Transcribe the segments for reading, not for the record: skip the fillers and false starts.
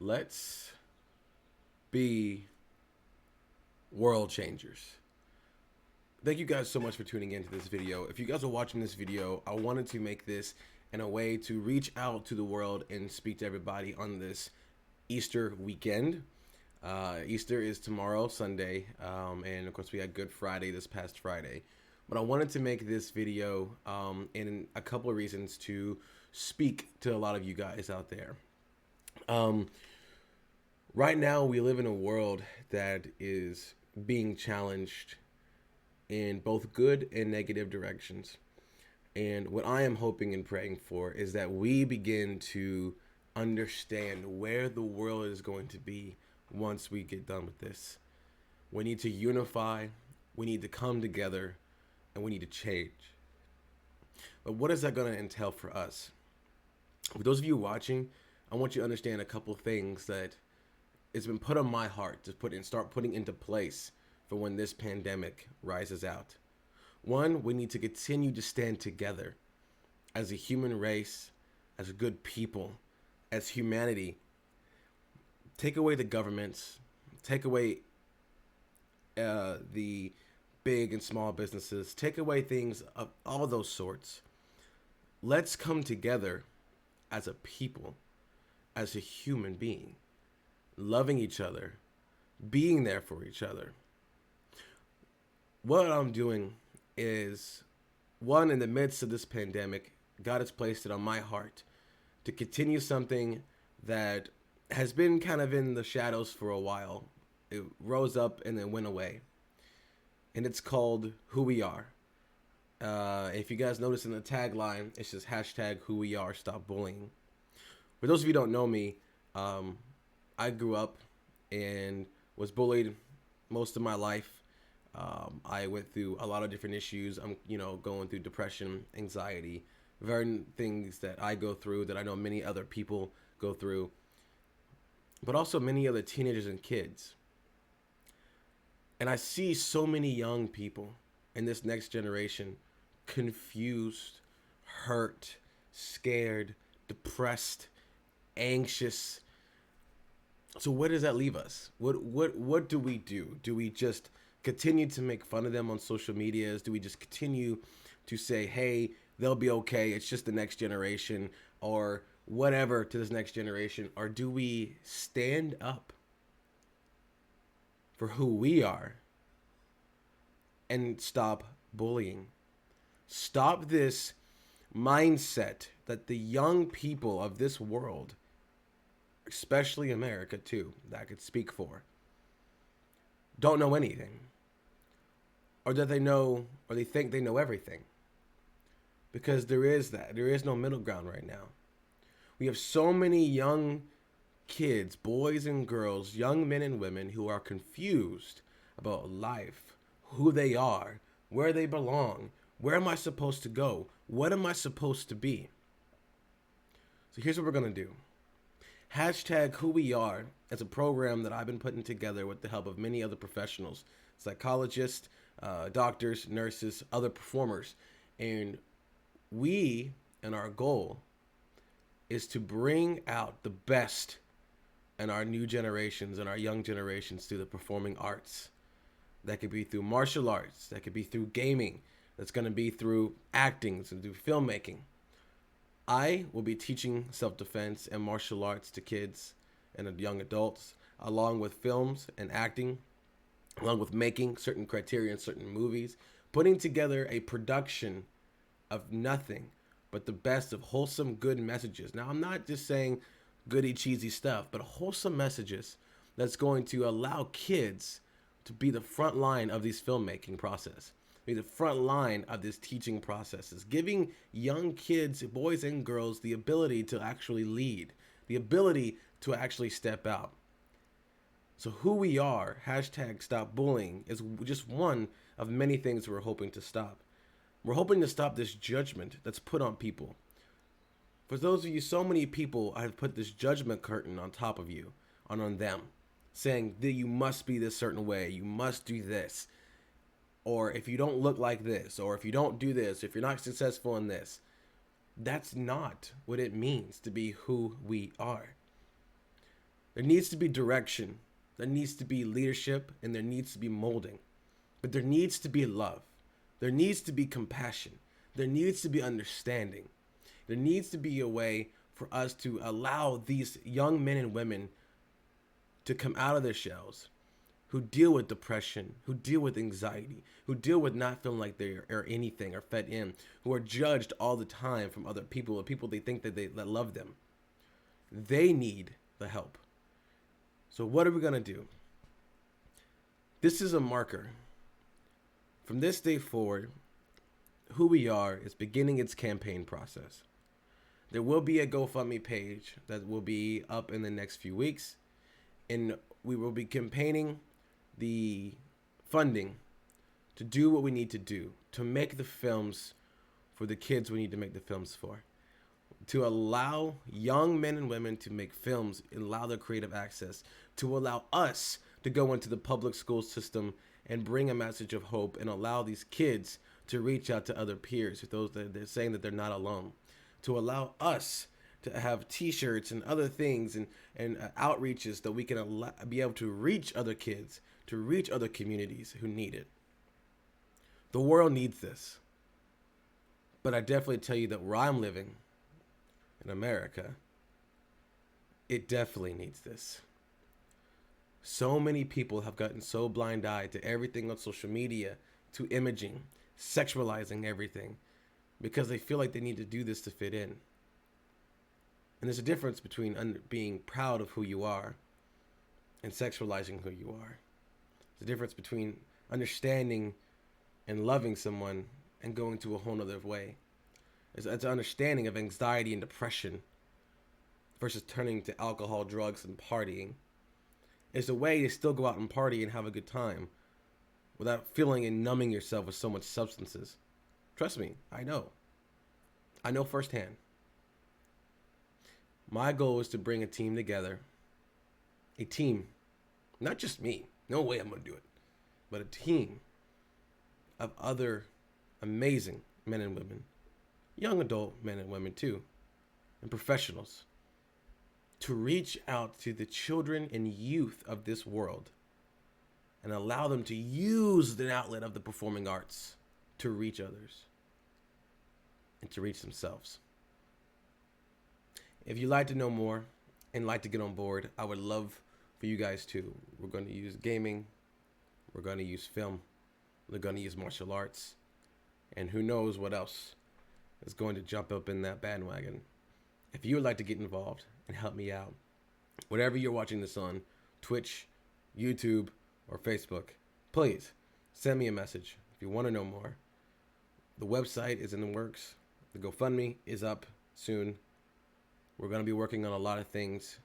Let's be world changers. Thank you guys so much for tuning into this video. If you guys are watching this video, I wanted to make this in a way to reach out to the world and speak to everybody on this Easter weekend. Easter is tomorrow, Sunday, and of course we had Good Friday this past Friday. But I wanted to make this video in a couple of reasons to speak to a lot of you guys out there. Right now, we live in a world that is being challenged in both good and negative directions. And what I am hoping and praying for is that we begin to understand where the world is going to be once we get done with this. We need to unify, we need to come together, and we need to change. But what is that going to entail for us? For those of you watching, I want you to understand a couple things that it's been put on my heart to start putting into place for when this pandemic rises out. One, we need to continue to stand together as a human race, as a good people, as humanity. Take away the governments, take away the big and small businesses, take away things of all those sorts. Let's come together as a people, as a human being, loving each other, being there for each other. What I'm doing is, one, in the midst of this pandemic, God has placed it on my heart to continue something that has been kind of in the shadows for a while. It rose up and then went away. And it's called Who We Are. If you guys notice in the tagline, it's just hashtag Who We Are, Stop Bullying. For those of you who don't know me, I grew up and was bullied most of my life. I went through a lot of different issues. I'm, going through depression, anxiety, very things that I go through that I know many other people go through, but also many other teenagers and kids. And I see so many young people in this next generation confused, hurt, scared, depressed, anxious. So where does that leave us? What do we do? Do we just continue to make fun of them on social medias? Do we just continue to say, hey, they'll be okay, it's just the next generation, or whatever to this next generation? Or do we stand up for who we are and stop bullying? Stop this mindset that the young people of this world, especially America too, that I could speak for, don't know anything, or that they know, or they think they know everything. Because there is no middle ground right now. We have so many young kids, boys and girls, young men and women who are confused about life, who they are, where they belong, where am I supposed to go, what am I supposed to be? So here's what we're gonna do. Hashtag Who We Are is a program that I've been putting together with the help of many other professionals, psychologists, doctors, nurses, other performers. And our goal is to bring out the best in our new generations and our young generations through the performing arts. That could be through martial arts, that could be through gaming, that's going to be through acting, so through filmmaking. I will be teaching self-defense and martial arts to kids and young adults, along with films and acting, along with making certain criteria in certain movies, putting together a production of nothing but the best of wholesome, good messages. Now, I'm not just saying goody, cheesy stuff, but wholesome messages that's going to allow kids to be the front line of this filmmaking process, be the front line of this teaching processes, giving young kids, boys and girls, the ability to actually lead, the ability to actually step out. So Who We Are, hashtag Stop Bullying, is just one of many things we're hoping to stop. We're hoping to stop this judgment that's put on people. For those of you, so many people have put this judgment curtain on top of you, on them, saying that you must be this certain way, you must do this, or if you don't look like this, or if you don't do this, if you're not successful in this. That's not what it means to be who we are. There needs to be direction. There needs to be leadership, and there needs to be molding. But there needs to be love. There needs to be compassion. There needs to be understanding. There needs to be a way for us to allow these young men and women to come out of their shells, who deal with depression, who deal with anxiety, who deal with not feeling like they are anything or fed in, who are judged all the time from other people, or people they think that love them. They need the help. So what are we going to do? This is a marker. From this day forward, Who We Are is beginning its campaign process. There will be a GoFundMe page that will be up in the next few weeks, and we will be campaigning the funding to do what we need to do to make the films for the kids we need to make the films for, to allow young men and women to make films and allow their creative access, to allow us to go into the public school system and bring a message of hope and allow these kids to reach out to other peers, those that they're saying that they're not alone, to allow us to have t-shirts and other things and outreaches that we can be able to reach other kids, to reach other communities who need it. The world needs this. But I definitely tell you that where I'm living, in America, it definitely needs this. So many people have gotten so blind-eyed to everything on social media, to imaging, sexualizing everything, because they feel like they need to do this to fit in. And there's a difference between being proud of who you are and sexualizing who you are. There's a difference between understanding and loving someone and going to a whole nother way. It's an understanding of anxiety and depression versus turning to alcohol, drugs, and partying. It's a way to still go out and party and have a good time without feeling and numbing yourself with so much substances. Trust me, I know. I know firsthand. My goal is to bring a team together. A team. Not just me. No way I'm going to do it. But a team of other amazing men and women. Young adult men and women too. And professionals. To reach out to the children and youth of this world and allow them to use the outlet of the performing arts to reach others and to reach themselves. If you'd like to know more and like to get on board, I would love for you guys to. We're going to use gaming. We're going to use film. We're going to use martial arts. And who knows what else is going to jump up in that bandwagon. If you would like to get involved and help me out, whatever you're watching this on, Twitch, YouTube, or Facebook, please send me a message if you want to know more. The website is in the works. The GoFundMe is up soon. We're going to be working on a lot of things.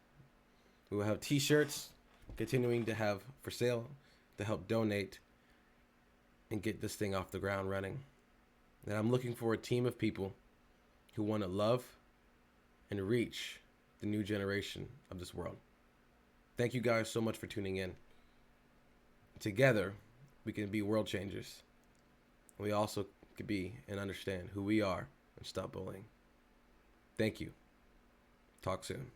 We will have t-shirts continuing to have for sale to help donate and get this thing off the ground running. And I'm looking for a team of people who want to love and reach the new generation of this world. Thank you guys so much for tuning in. Together, we can be world changers. We also can be and understand who we are and stop bullying. Thank you. Talk soon.